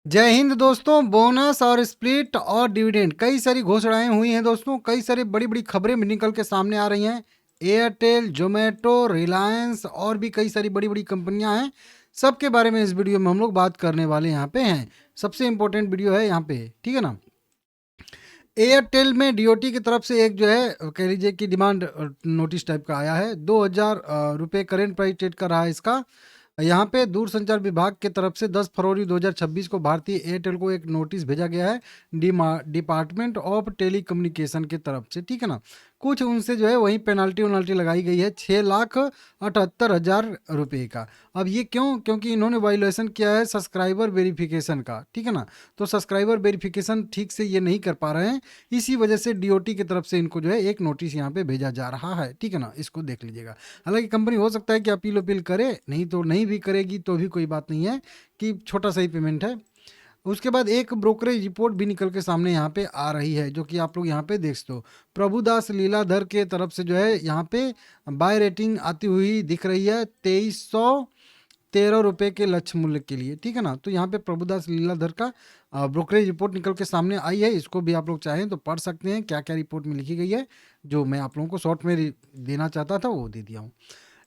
जय हिंद दोस्तों। बोनस और स्प्लिट और डिविडेंड कई सारी घोषणाएं हुई हैं दोस्तों। कई सारी बड़ी बड़ी खबरें भी निकल के सामने आ रही हैं। एयरटेल, जोमेटो, रिलायंस और भी कई सारी बड़ी बड़ी कंपनियां हैं। सबके बारे में इस वीडियो में हम लोग बात करने वाले यहाँ पे हैं। सबसे इंपॉर्टेंट वीडियो है यहाँ पे, ठीक है ना। एयरटेल में डीओटी की तरफ से एक जो है कह लीजिए कि डिमांड नोटिस टाइप का आया है। 2000 रुपये करेंट प्राइस ट्रेड कर रहा है इसका। यहाँ पे दूरसंचार विभाग की तरफ से 10 फरवरी 2026 को भारतीय एयरटेल को एक नोटिस भेजा गया है डिपार्टमेंट ऑफ टेलीकम्युनिकेशन की तरफ से, ठीक है ना। कुछ उनसे जो है वही पेनाल्टी वनाल्टी लगाई गई है 6,78,000 रुपये का। अब ये क्यों? क्योंकि इन्होंने वायलेशन किया है सब्सक्राइबर वेरिफिकेशन का, ठीक है ना। तो सब्सक्राइबर वेरिफिकेशन ठीक से ये नहीं कर पा रहे हैं, इसी वजह से डीओटी की तरफ से इनको जो है एक नोटिस यहाँ पे भेजा जा रहा है, ठीक है ना। इसको देख लीजिएगा। हालांकि कंपनी हो सकता है कि अपील अपील करे, नहीं तो नहीं भी करेगी तो भी कोई बात नहीं है कि छोटा सा ही पेमेंट है। उसके बाद एक ब्रोकरेज रिपोर्ट भी निकल के सामने यहाँ पे आ रही है, जो कि आप लोग यहाँ पे देख सकते हो। प्रभुदास लीलाधर के तरफ से जो है यहाँ पे बाय रेटिंग आती हुई दिख रही है 2313 रुपये के लक्ष्य मूल्य के लिए, ठीक है ना। तो यहाँ पे प्रभुदास लीलाधर का ब्रोकरेज रिपोर्ट निकल के सामने आई है। इसको भी आप लोग चाहें तो पढ़ सकते हैं क्या क्या रिपोर्ट में लिखी गई है। जो मैं आप लोगों को शॉर्ट में देना चाहता था वो दे दिया हूँ।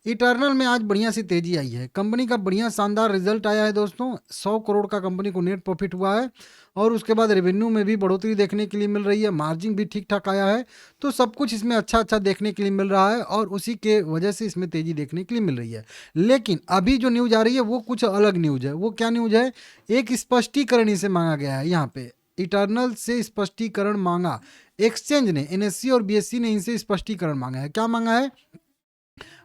इटर्नल में आज बढ़िया सी तेजी आई है। कंपनी का बढ़िया शानदार रिजल्ट आया है दोस्तों। 100 करोड़ का कंपनी को नेट प्रॉफिट हुआ है और उसके बाद रेवेन्यू में भी बढ़ोतरी देखने के लिए मिल रही है। मार्जिन भी ठीक ठाक आया है। तो सब कुछ इसमें अच्छा अच्छा देखने के लिए मिल रहा है और उसी के वजह से इसमें तेजी देखने के लिए मिल रही है। लेकिन अभी जो न्यूज आ रही है वो कुछ अलग न्यूज है। वो क्या न्यूज है? एक स्पष्टीकरण इसे मांगा गया है यहाँ पे। इटर्नल से स्पष्टीकरण मांगा। एक्सचेंज ने, एनएससी और बीएससी ने इनसे स्पष्टीकरण मांगा है। क्या मांगा है?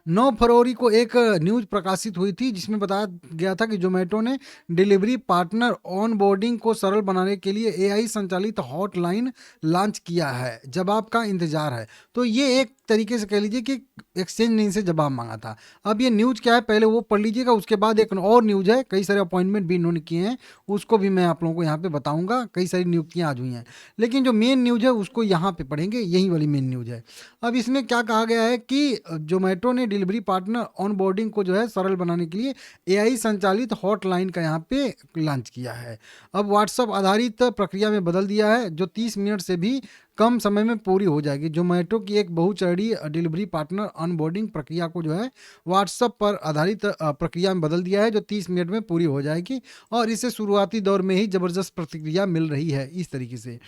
9 फरवरी को एक न्यूज प्रकाशित हुई थी जिसमें बताया गया था कि जोमेटो ने डिलीवरी पार्टनर ऑन बोर्डिंग को सरल बनाने के लिए एआई संचालित हॉटलाइन लॉन्च किया है। जवाब का इंतजार है। तो ये एक तरीके से कह लीजिए कि एक्सचेंज ने इनसे जवाब मांगा था। अब ये न्यूज क्या है पहले वो पढ़ लीजिएगा। उसके बाद एक और न्यूज है, कई सारे अपॉइंटमेंट भी इन्होंने किए हैं, उसको भी मैं आप लोगों को यहाँ पे बताऊंगा। कई सारी नियुक्तियां आज हुई हैं, लेकिन जो मेन न्यूज है उसको यहाँ पे पढ़ेंगे। यही वाली मेन न्यूज है। अब इसमें क्या कहा गया है कि जोमेटो ने डिलीवरी पार्टनर ऑन बोर्डिंग को जो है सरल बनाने के लिए एआई संचालित हॉटलाइन का यहाँ पे लॉन्च किया है। अब व्हाट्सअप आधारित प्रक्रिया में बदल दिया है, जो 30 मिनट से भी कम समय में पूरी हो जाएगी। जोमेटो की एक बहुचरणीय डिलीवरी पार्टनर ऑनबोर्डिंग प्रक्रिया को जो है व्हाट्सएप पर आधारित प्रक्रिया में बदल दिया है, जो 30 मिनट में पूरी हो जाएगी और इसे शुरुआती दौर में ही जबरदस्त प्रतिक्रिया मिल रही है इस तरीके से।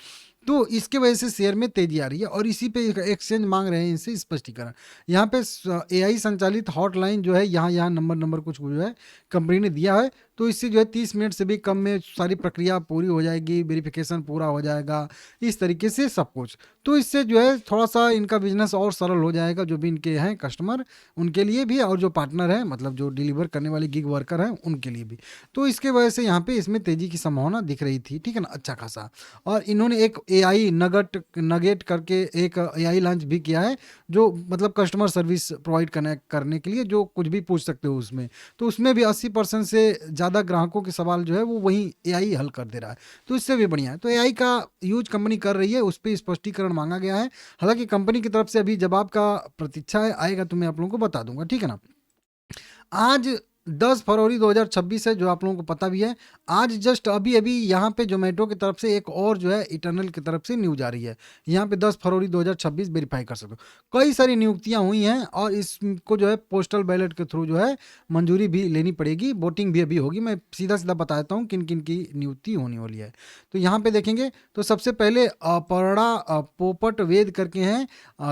तो इसके वजह से शेयर में तेजी आ रही है और इसी पे एक्सचेंज मांग रहे हैं इनसे स्पष्टीकरण। यहाँ पे एआई संचालित हॉटलाइन जो है यहाँ यहाँ नंबर कुछ जो है कंपनी ने दिया है। तो इससे जो है 30 मिनट से भी कम में सारी प्रक्रिया पूरी हो जाएगी, वेरिफिकेशन पूरा हो जाएगा, इस तरीके से सब कुछ। तो इससे जो है थोड़ा सा इनका बिजनेस और सरल हो जाएगा, जो भी इनके हैं कस्टमर उनके लिए भी और जो पार्टनर हैं मतलब जो डिलीवर करने वाले गिग वर्कर हैं उनके लिए भी। तो इसके वजह से यहाँ पे इसमें तेजी की संभावना दिख रही थी, ठीक है ना, अच्छा खासा। और इन्होंने एक एआई नगेट करके एक एआई लॉन्च भी किया है, जो मतलब कस्टमर सर्विस प्रोवाइड करने के लिए, जो कुछ भी पूछ सकते हो उसमें। तो उसमें भी 80% से ज़्यादा ग्राहकों के सवाल जो है वो वही एआई हल कर दे रहा है। तो इससे भी बढ़िया है। तो एआई का यूज कंपनी कर रही है, उस पर स्पष्टीकरण मांगा गया है। हालांकि कंपनी की तरफ से अभी जवाब का प्रतीक्षा है, आएगा तो मैं आप लोगों को बता दूंगा, ठीक है ना। आज 10 फरवरी 2026 है, जो आप लोगों को पता भी है। आज जस्ट अभी अभी यहाँ पे जोमेटो की तरफ से एक और जो है इटर्नल की तरफ से न्यूज आ रही है। यहाँ पे 10 फरवरी 2026 वेरीफाई कर सकते हो। कई सारी नियुक्तियाँ हुई हैं और इसको जो है पोस्टल बैलेट के थ्रू जो है मंजूरी भी लेनी पड़ेगी, वोटिंग भी अभी होगी। मैं सीधा सीधा बताता हूँ किन किन की नियुक्ति होने वाली है। तो यहाँ पे देखेंगे तो सबसे पहले अपर्णा पोपट वेद करके हैं,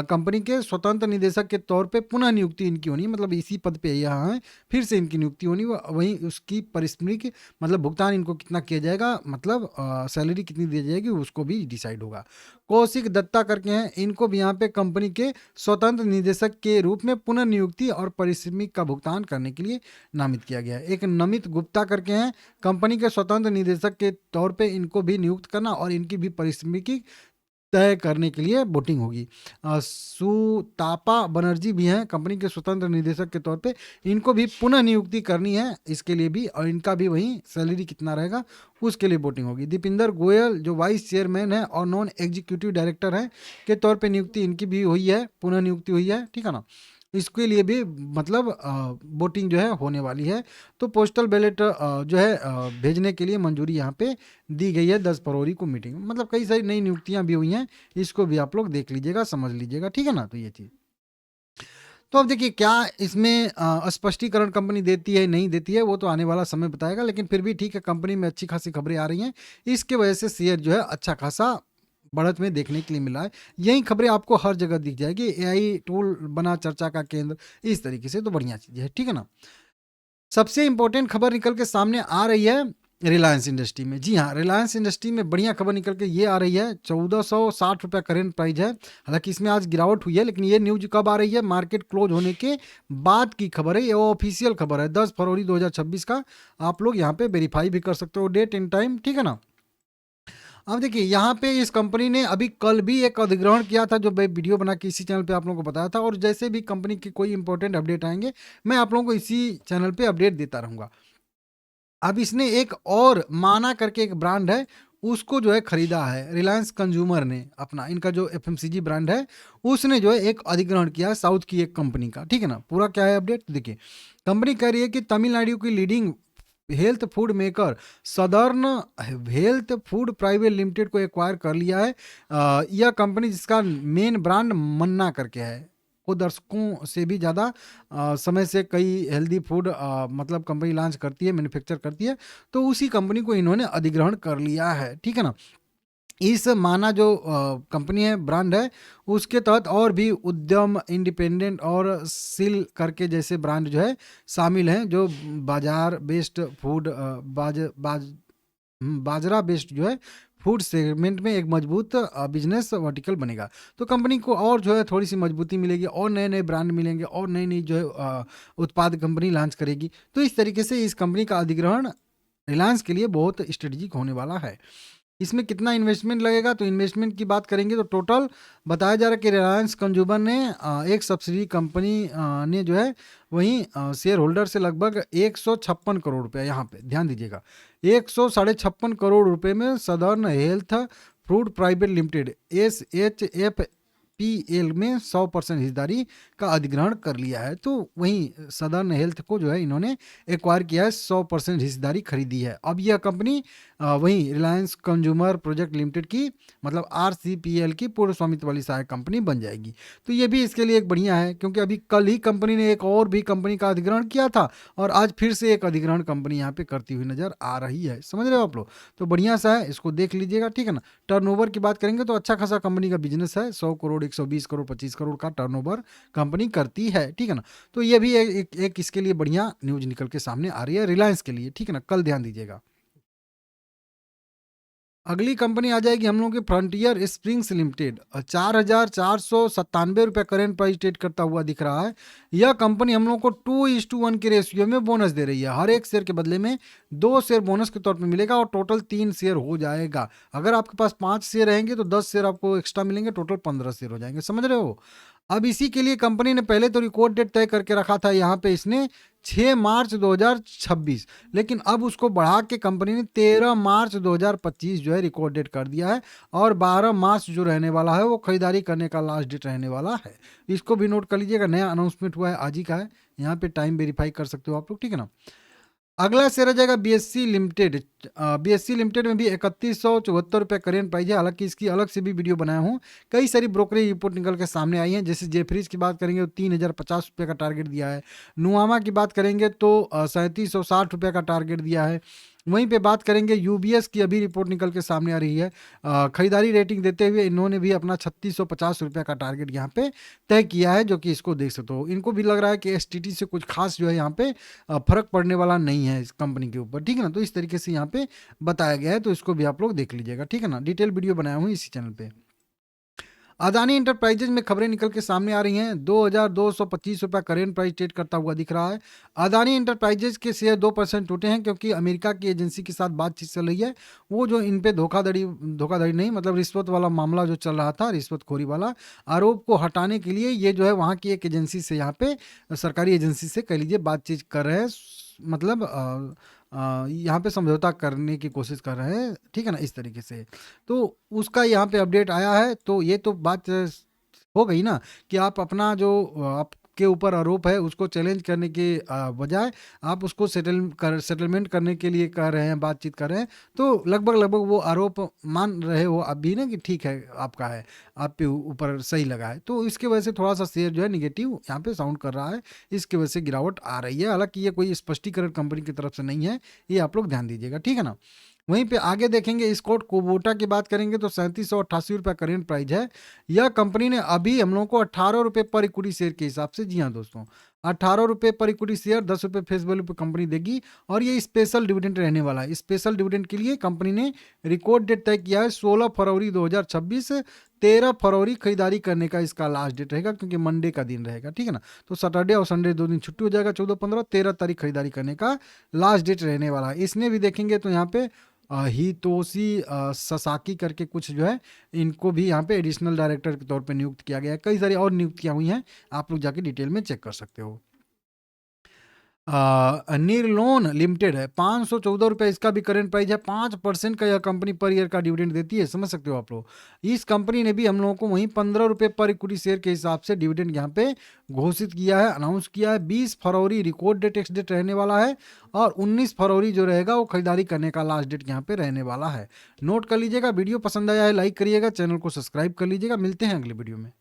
कंपनी के स्वतंत्र निदेशक के तौर पर पुनः नियुक्ति इनकी होनी है। मतलब इसी पद पर यहाँ है, फिर से इनकी नियुक्ति होनी। वहीं उसकी पारिश्रमिक मतलब भुगतान इनको कितना किया जाएगा, मतलब सैलरी कितनी दी जाएगी उसको भी डिसाइड होगा। कौशिक दत्ता करके हैं, इनको भी यहाँ पे कंपनी के स्वतंत्र निदेशक के रूप में पुनः नियुक्ति और पारिश्रमिक का भुगतान करने के लिए नामित किया गया है। एक नमित गुप्ता करके हैं, कंपनी के स्वतंत्र निदेशक के तौर पे इनको भी नियुक्त करना और इनकी भी पारिश्रमिक तय करने के लिए वोटिंग होगी। सुतापा बनर्जी भी हैं, कंपनी के स्वतंत्र निदेशक के तौर पे इनको भी पुनः नियुक्ति करनी है इसके लिए भी, और इनका भी वही सैलरी कितना रहेगा उसके लिए वोटिंग होगी। दीपिंदर गोयल जो वाइस चेयरमैन है और नॉन एग्जीक्यूटिव डायरेक्टर हैं के तौर पे नियुक्ति इनकी भी हुई है, पुनः नियुक्ति हुई है, ठीक है ना। इसके लिए भी मतलब वोटिंग जो है होने वाली है। तो पोस्टल बैलेट जो है भेजने के लिए मंजूरी यहाँ पे दी गई है 10 फरवरी को मीटिंग, मतलब कई सारी नई नियुक्तियां भी हुई हैं, इसको भी आप लोग देख लीजिएगा, समझ लीजिएगा, ठीक है ना। तो ये चीज़, तो अब देखिए क्या इसमें स्पष्टीकरण कंपनी देती है नहीं देती है वो तो आने वाला समय बताएगा, लेकिन फिर भी ठीक है, कंपनी में अच्छी खासी खबरें आ रही हैं, इसके वजह से शेयर जो है अच्छा खासा बढ़त में देखने के लिए मिला है। यही खबरें आपको हर जगह दिख जाएगी, एआई टूल बना चर्चा का केंद्र, इस तरीके से, तो बढ़िया चीज़ है, ठीक है ना। सबसे इंपॉर्टेंट खबर निकल के सामने आ रही है रिलायंस इंडस्ट्री में। जी हाँ, रिलायंस इंडस्ट्री में बढ़िया खबर निकल के ये आ रही है, 1460 रुपये करेंट प्राइस है। हालांकि इसमें आज गिरावट हुई है, लेकिन ये न्यूज कब आ रही है, मार्केट क्लोज होने के बाद की खबर है, ये ऑफिशियल खबर है 10 फरवरी 2026 का। आप लोग यहाँ पे वेरीफाई भी कर सकते हो डेट एंड टाइम, ठीक है ना। अब देखिए यहाँ पे इस कंपनी ने अभी कल भी एक अधिग्रहण किया था, जो मैं वीडियो बना के इसी चैनल पे आप लोगों को बताया था, और जैसे भी कंपनी की कोई इंपॉर्टेंट अपडेट आएंगे मैं आप लोगों को इसी चैनल पे अपडेट देता रहूँगा। अब इसने एक और माना करके एक ब्रांड है, उसको जो है खरीदा है रिलायंस कंज्यूमर ने, अपना इनका जो एफएमसीजी ब्रांड है उसने जो है एक अधिग्रहण किया है साउथ की एक कंपनी का, ठीक है ना। पूरा क्या है अपडेट देखिए, कंपनी कह रही है कि तमिलनाडु की leading health food maker southern health food private limited को एक्वायर कर लिया है। यह कंपनी जिसका मेन ब्रांड मन्ना करके है, वो दर्शकों से भी ज़्यादा समय से कई हेल्दी फूड मतलब कंपनी लॉन्च करती है, मैन्युफैक्चर करती है, तो उसी कंपनी को इन्होंने अधिग्रहण कर लिया है, ठीक है ना। इस माना जो कंपनी है, ब्रांड है, उसके तहत और भी उद्यम, इंडिपेंडेंट और सिल करके जैसे ब्रांड जो है शामिल हैं, जो बाजार बेस्ड फूड बाजरा बेस्ड जो है फूड सेगमेंट में एक मजबूत बिजनेस वर्टिकल बनेगा। तो कंपनी को और जो है थोड़ी सी मजबूती मिलेगी, और नए नए ब्रांड मिलेंगे, और नई नई जो है उत्पाद कंपनी लॉन्च करेगी। तो इस तरीके से इस कंपनी का अधिग्रहण रिलायंस के लिए बहुत स्ट्रेटेजिक होने वाला है। इसमें कितना इन्वेस्टमेंट लगेगा, तो इन्वेस्टमेंट की बात करेंगे तो टोटल बताया जा रहा है कि रिलायंस कंज्यूमर ने एक सब्सिडी कंपनी ने जो है वहीं शेयर होल्डर से लगभग 156 करोड़ रुपया, यहाँ पे ध्यान दीजिएगा, 156 करोड़ रुपए में southern health food private limited SHF PL में 100% हिस्सेदारी का अधिग्रहण कर लिया है। तो वहीं सदर्न हेल्थ को जो है इन्होंने एक्वायर किया है, 100% हिस्सेदारी खरीदी है। अब यह कंपनी वहीं रिलायंस कंज्यूमर प्रोजेक्ट लिमिटेड की, मतलब RCPL की पूर्व स्वामित्व वाली सहायक कंपनी बन जाएगी। तो ये भी इसके लिए एक बढ़िया है, क्योंकि अभी कल ही कंपनी ने एक और भी कंपनी का अधिग्रहण किया था, और आज फिर से एक अधिग्रहण कंपनी यहाँ पे करती हुई नजर आ रही है, समझ रहे हो आप लोग। तो बढ़िया सा है, इसको देख लीजिएगा, ठीक है ना। टर्नओवर की बात करेंगे तो अच्छा खासा कंपनी का बिजनेस है, 100 करोड़ 120 करोड़ 25 करोड़ का टर्नओवर कंपनी करती है, ठीक है ना। तो ये भी एक इसके लिए बढ़िया न्यूज निकल के सामने आ रही है रिलायंस के लिए, ठीक है ना, कल ध्यान दीजिएगा। अगली कंपनी आ जाएगी हम लोग की फ्रंटियर स्प्रिंग्स लिमिटेड, 4,497 रुपये करेंट प्राइस ट्रेड करता हुआ दिख रहा है। यह कंपनी हम लोग को 2:1 के रेशियो में बोनस दे रही है, हर एक शेयर के बदले में 2 शेयर बोनस के तौर पे मिलेगा, और टोटल 3 शेयर हो जाएगा। अगर आपके पास 5 शेयर रहेंगे तो 10 शेयर आपको एक्स्ट्रा मिलेंगे, टोटल 15 शेयर हो जाएंगे, समझ रहे हो। अब इसी के लिए कंपनी ने पहले तो रिकॉर्ड डेट तय करके रखा था, यहाँ पे इसने 6 मार्च 2026, लेकिन अब उसको बढ़ा के कंपनी ने 13 मार्च 2025 जो है रिकॉर्ड डेट कर दिया है, और 12 मार्च जो रहने वाला है वो खरीदारी करने का लास्ट डेट रहने वाला है। इसको भी नोट कर लीजिएगा, नया अनाउंसमेंट हुआ है, आज ही का है, यहाँ पे टाइम वेरीफाई कर सकते हो आप लोग, ठीक है ना। अगला शेयर आ जाएगा BSC लिमिटेड। BSC लिमिटेड में भी 3174 रुपये करेंट प्राइस है, हालांकि इसकी अलग से भी वीडियो बनाया हूँ। कई सारी ब्रोकरेज रिपोर्ट निकल के सामने आई हैं, जैसे जेफरीज की बात करेंगे तो 3050 रुपये का टारगेट दिया है। नुआमा की बात करेंगे तो 3760 रुपये का टारगेट दिया है। वहीं पे बात करेंगे UBS की, अभी रिपोर्ट निकल के सामने आ रही है, खरीदारी रेटिंग देते हुए इन्होंने भी अपना 3650 रुपये का टारगेट यहाँ पे तय किया है, जो कि इसको देख सकते हो। इनको भी लग रहा है कि STT से कुछ खास जो है यहाँ पे फर्क पड़ने वाला नहीं है इस कंपनी के ऊपर, ठीक है ना। तो इस तरीके से यहाँ पे बताया गया है, तो इसको भी आप लोग देख लीजिएगा, ठीक है ना। डिटेल वीडियो बनाया हूँ इसी चैनल पे। अदानी इंटरप्राइजेज में खबरें निकल के सामने आ रही हैं, 2,225 रुपये करेंट प्राइस ट्रेड करता हुआ दिख रहा है। अदानी इंटरप्राइजेज के शेयर 2% टूटे हैं, क्योंकि अमेरिका की एजेंसी के साथ बातचीत चल रही है, वो जो इन पे धोखाधड़ी नहीं, मतलब रिश्वत वाला मामला जो चल रहा था, रिश्वतखोरी वाला आरोप को हटाने के लिए ये जो है वहाँ की एक एजेंसी से, यहाँ पे सरकारी एजेंसी से कह लीजिए बातचीत कर रहे हैं, मतलब यहाँ पे समझौता करने की कोशिश कर रहे हैं, ठीक है ना, इस तरीके से। तो उसका यहाँ पे अपडेट आया है, तो ये तो बात हो गई ना, कि आप अपना जो आप के ऊपर आरोप है उसको चैलेंज करने के बजाय आप उसको सेटलमेंट करने के लिए कह रहे हैं, बातचीत कर रहे हैं, तो लगभग वो आरोप मान रहे हो आप भी ना कि ठीक है आपका है, आप पे ऊपर सही लगा है। तो इसके वजह से थोड़ा सा शेयर जो है निगेटिव यहाँ पे साउंड कर रहा है, इसकी वजह से गिरावट आ रही है। हालांकि ये कोई स्पष्टीकरण कंपनी की तरफ से नहीं है, ये आप लोग ध्यान दीजिएगा, ठीक है ना। वहीं पे आगे देखेंगे स्कॉट कुबोटा की बात करेंगे तो 3788 रुपये करेंट प्राइस है। यह कंपनी ने अभी हम लोगों को 18 रुपये पर इक्विटी शेयर के हिसाब से, जी हाँ दोस्तों, 18 रुपये पर इक्विटी शेयर, 10 रुपये फेस वैल्यू पे कंपनी देगी। और ये स्पेशल डिविडेंड रहने वाला है। स्पेशल डिविडेंड के लिए कंपनी ने रिकॉर्ड डेट तय किया है 16 फरवरी 2026। 13 फरवरी खरीदारी करने का इसका लास्ट डेट रहेगा, क्योंकि मंडे का दिन रहेगा, ठीक है ना। तो सैटरडे और संडे 2 दिन छुट्टी हो जाएगा, 14, 15, 13 तारीख खरीदारी करने का लास्ट डेट रहने वाला है। इसने भी देखेंगे तो यहाँ पे हितोशी ससाकी करके कुछ जो है, इनको भी यहाँ पे एडिशनल डायरेक्टर के तौर पे नियुक्त किया गया है। कई सारी और नियुक्तियां हुई हैं, आप लोग जाके डिटेल में चेक कर सकते हो। निर्लोन लिमिटेड है, 514 रुपये इसका भी करेंट प्राइस है। 5% का यह कंपनी पर ईयर का डिविडेंड देती है, समझ सकते हो आप लोग। इस कंपनी ने भी हम लोगों को वहीं 15 रुपये पर इक्विटी शेयर के हिसाब से डिविडेंड यहाँ पे घोषित किया है, अनाउंस किया है। 20 फरवरी रिकॉर्ड डेट एक्स डेट रहने वाला है, और 19 फरवरी जो रहेगा वो खरीदारी करने का लास्ट डेट यहाँ पे रहने वाला है। नोट कर लीजिएगा। वीडियो पसंद आया है लाइक करिएगा, चैनल को सब्सक्राइब कर लीजिएगा। मिलते हैं अगले वीडियो में।